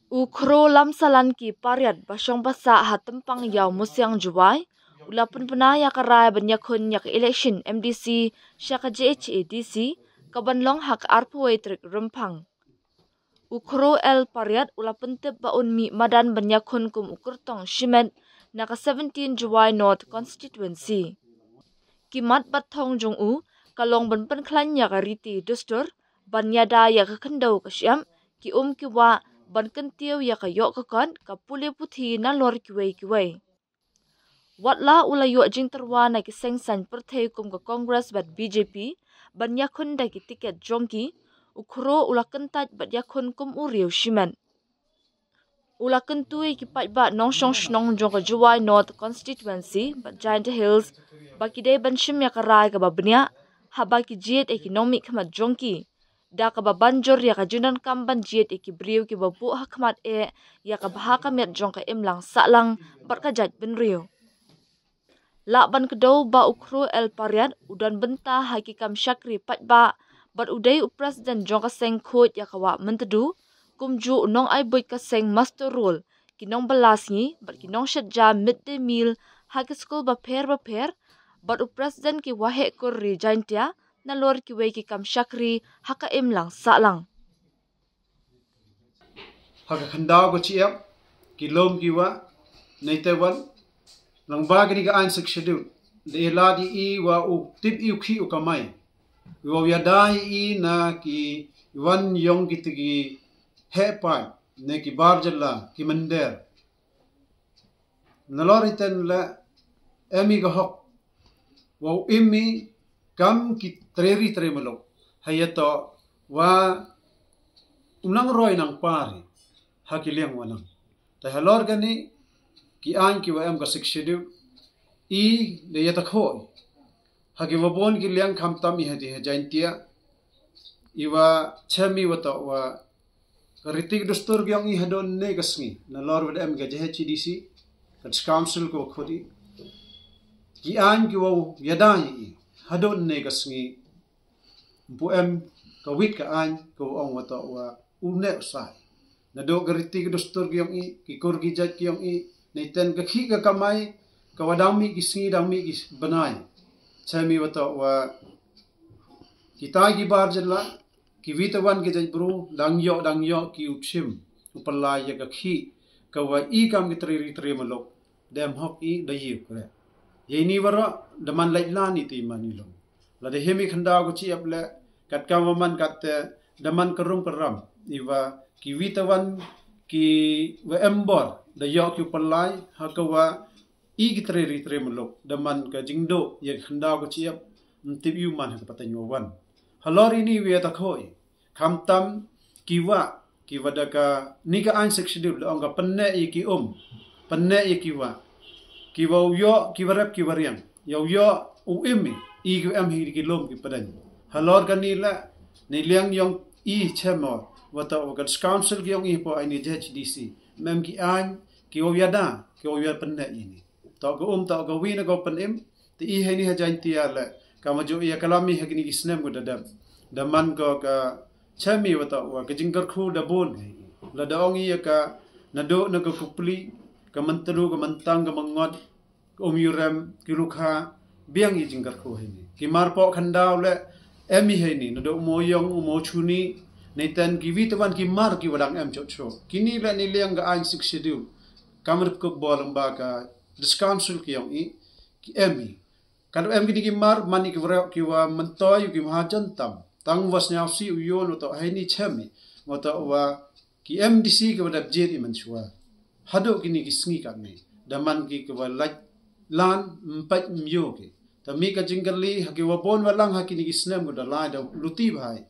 Ukro lam salan ki pariat basyong basa hatempang yaw musyang juwai. Ulapun pena ya karai banyakun yak election MDC syaka JHADC kabanlong hak arpuai trik rempang. Ukro el pariat ulapun tip baun mi madan banyakun kum ukurtong shimet naka 17 Juwai North Constituency. Kimat batong jong u kalong benpen klan ya kariti dustur banyada ya kakendau kasyam ki kiwa ban kentiu ya kayok kakon kapule puthi na lor kiwai. Watla ula yu jing terwa na ki sengsan perthei kum ka Congress bat BJP ban yakun da ki tiket jongki ukro ula kentat bat yakun kum uriu shiman. Ula kentui ki pat ba nong shong shnong jong ka Juwai North Constituency bat Giant Hills baki day ban shim ya karai ka babnya haba ki jiet ekonomi khamat jongki. Da ka banjor ya ka junan kamban jiet ki briu ki babu hakmat ya ka bahaka met jong ka imlang saklang bat ka jat benriu. La ban kedau ba ukro el pariat udan benta hakikam syakri pat ba bat udai presiden jong ka seng khot ya kawa mentedu kumju nong ai boy ka seng master role kinong balasngi bat kinong shadja midday meal haki school ba per bat presiden ki wahe kurri jaintia na lor ki wei ki kam syakri haka imlang saklang. Haka khandao ko chiap kilom kiwa naitewan lang bagri ka an schedule de ladi I wa u tip u khi u kamai wa yadai I na ki wan yong ki tigi he pai ne ki barjalla ki mander naloriten la emi ga hok wa imi kam ki tre malo hayato wa unang roy nang pari hakiliang wanang ta halor gani ki an ki wa am ka sikshidu I le yata khoi haki wabon ki liang kham tam I hadi hajaintia iwa chami wata wa ritik dustur gyang I hadon ne gasngi na lor wad am ka JHDC kat council ko khodi ki an ki wa yadai I hadon ne gasngi bu am ka wit ka an ko ong wata wa une usai na do ritik dustur gyang I ki kurgi jat gyang I Naiten ka khi ka kamai ka wadami ki singi dami ki banai chami wata wa kita ki barjala ki vitawan ki jajbru dangyo ki utsim upalai ya ka khi ka wa I kam ki tri malok dem hok I dayi kre yeni wara daman laitlani ti manilong la de hemi khanda ko chi aple kat kamaman kat daman karam iwa ki vitawan ki wa embor da yok yu palai hakawa I ki tre malok daman ka jingdo ya khanda ko chiap ntib yu man ha patanyo wan halor ini we ta khoi khamtam kiwa daka nika an sekshidul ong ka panne I ki panne I kiwa yo kiwarap kiwariang yo u imi I ki am hi ki lom ki padan halor kanila ni liang yong I chemo wata ogan council ki yong I po ai ni JHDC mem ki an ki o yada ki o yada panne ini ta ko wina ko panem ti I he ni hajaintia la kama jo ya kalami hakini ki snem ko dadam daman ko ka chami wata wa ka jingkar khu da bon la da ong I ka nado na ko kupli ka mantru ka mantang ka mangot yuram ki rukha biang I jingkar khu he ni ki marpo khandau le emi he ni nado moyong mo chuni Naitan ki vitawan ki mar ki wadang em chocho kini la ni liang ga an sik schedule kamar ko bolang ba ka discouncil ki yong I ki emi kan em ki mar mani ki wra ki wa mantoy ki mahajan tam tang was nya si uyon to haini chemi mota wa ki MDC ki wadap jet I manchua hado kini ki sngi ka ni daman ki wa lan mpat myo ki tami ka jingali haki wa bon walang hakini ki snem ko da la da luti bhai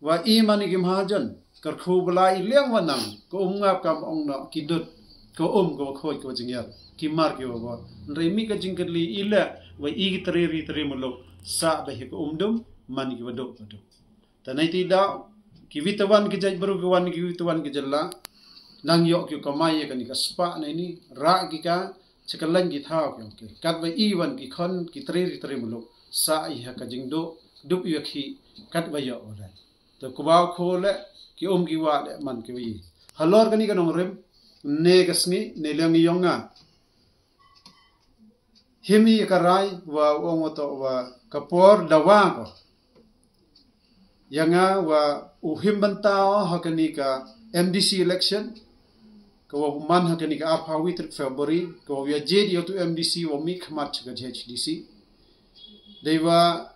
wa I mani ki mahajan kar khu balai liang wanang ko ngap kam ong na kidut ko ko khoi ko jingyar ki mar ki wa remi ka jingkali ila wa I ki tre mulok sa ba hi ko dum mani ki wado tanai ti da ki vitawan ki jaj baru ki wan ki vitawan ki jalla nang yo ki kamai ka ni ka spa na ni ra ki ka chikalan ki thao ki kat ba I wan ki khon ki tre mulok sa I ha ka jingdo dup yakhi kat ba yo ora to kubaw khole ki ki wa le man ki wi halor kani kanong rem ne kasngi ne liang yonga himi karai wa ongoto wa kapor dawa ko yanga wa uhim bantao hakani ka MDC election ko man hakani ka apawi trik February ko ya jedi to MDC wa mi khmat ka HDC dewa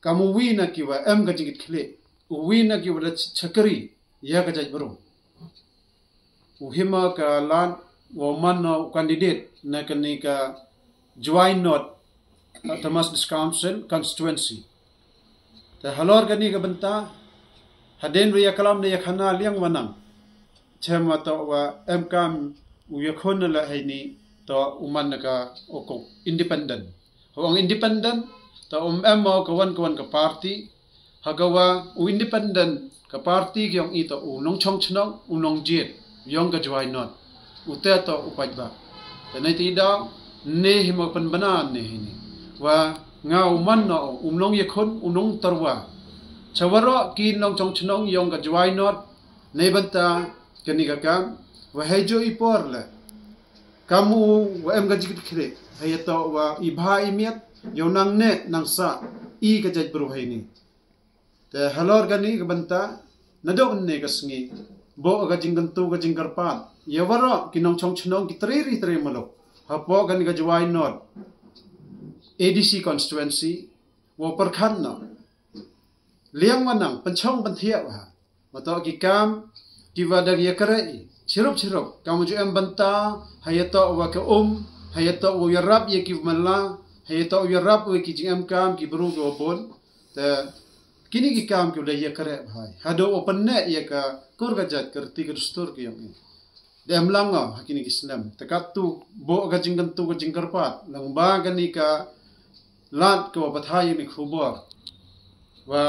kamu wina kiwa em ga jigit khle wina kiwa da chakri ya ga jaj baro uhima ka lan wa man candidate na kani ka join not Thomas Council constituency ta halor kani ka banta haden riya kalam ne khana liang wanang chema to wa em kam u yakhon la haini to uman ka oko independent hong independent ta em kawan ka party hagawa u independent ka party gyong ito u nong chong chnong u nong jet yong ka join not u te to upaj ba ta nai ti da ne himo pan bana ne hini wa nga uman no nong yakhon u nong tarwa chawaro ki nong chong chnong yong ka join not nei banta kani ka kam wa hejo ipor la kamu wa em ga jikit khre hayato wa ibha imiat yonang ne nang sa I ka jaj bro haini te halor gani ka banta nado ne ka sngi bo ga jinggan tu ga jinggar pat yawaro kinong chong chnong ki tri malo hapo gani ga jwai not ADC constituency wo parkhan no liang manang panchong panthia wa mato ki kam ki wada ya kare chirop kamu ju em banta hayato wa ka hayato wa yarab ye ki malla hayato yarab wa ki jingam kam ki bru go bon te kini ki kam ki ya kare bhai hado open ne ya ka kur ga jat karti ka stor ki yong dem langa hakini ki islam takatu bo ga jinggan tu ga jingkar pat lang ba gani ka lat ko bathai ni khubor wa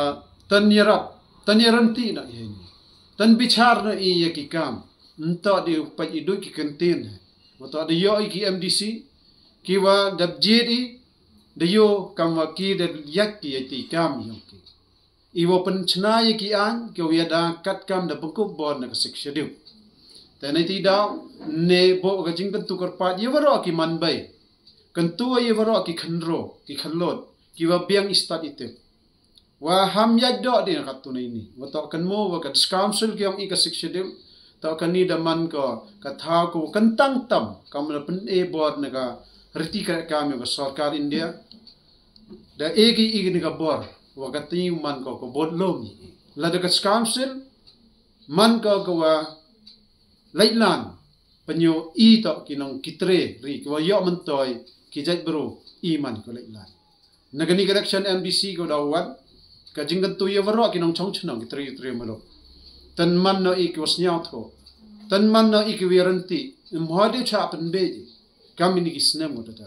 tanyaranti na yeni tan bichar na iya ki kam nto di upat idu ki kantin wato de yo ki MDC ki wa dabjedi de yo kam wa ki de yak ki ti kam yo ki I wo pen chna ye ki an ki wi da kat kam da pangkup bon na sik shedu ta nei ti daw ne bo ga jing kan tu kar pa ye waro ki man bai kan tu ye waro ki khanro ki khanlot ki wa biang istat ite wa ham ya do di na katu ni wato kan mo wa ka council ki ang I ka sik shedu ta kan ni da man ko ka tha ko kan tang tam kam na pen e bor na ka riti ka kam yo sarkar India da e ki ni ka bor wa ka ti man ko bot lom la da ka council man ko wa lailan panyo I to kinong kitre ri ko yo man toy ki jaj bro I man ko lailan nagani election MDC ko dawan ka jinggan tu ye waro kinong chong chnong kitre malo tan man no I ki wasnyao tho tan man no I ki wiranti mhodi cha pen beji kamini ki snem mo ta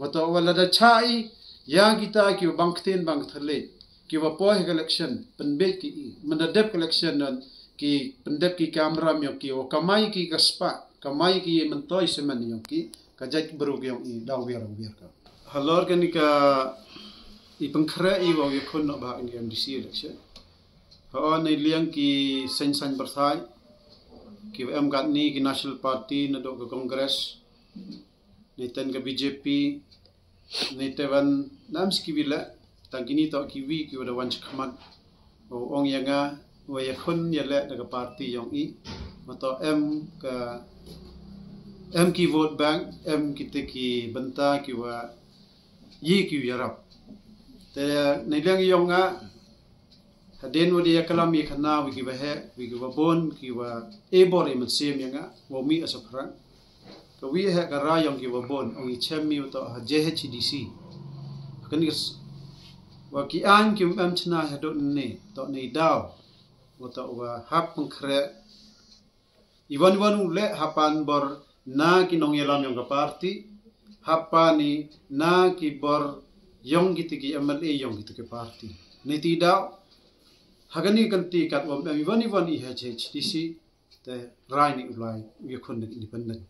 wato wala da chai ya kita ki bangten bang thale ki wa po election pen be ki mandadep election non ki pendep ki kamera myo ki o kamai ki kaspa kamai ki mentoy seman yo ki ka jaj bro ki I daw wer ka halor kan ka I pangkhra I wa wi khon no ba in MDC election ho nei liang ki sen barthai ki em gat ni ki national party na do ka congress ni ten ka BJP ni tewan nam skibila tangini to ki wi ki wa wan chakmat o ong yanga wa ya khon ya le da party yong I mato em ki vote bank em ki te ki banta ki wa yi ki yarap te nei lang yonga haden wa dia kalam yi khana wi ki ba he wi ki wa bon ki wa e bor e man sem yanga wa mi asapran to wi he ka ra yong ki wa bon ong I chem mi to JHDC kani wa ki an ki am chna ha do ne to nei daw wa to wa hap pangkhre iwan le hapan bor na ki nong yelam yong ka party hapani na ki bor yong gitu ki MLA yong gitu ke party ni tidak hagani kanti kat wam iwan I HDC te rai ni ulai wi khon independent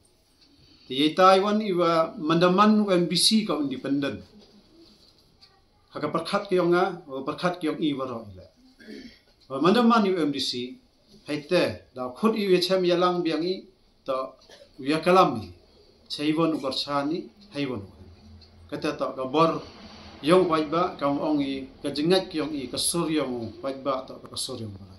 te Taiwan iwa mandaman MBC ka independent haga perkhat ki yonga perkhat ki yong I waro ile mandaman MDC haite da khut i wechem yalang biangi to wiya kalami cheivon korchani haivon kata to gabor yong pajba kam ongi kajengat yong i kasur yong pajba to kasur yong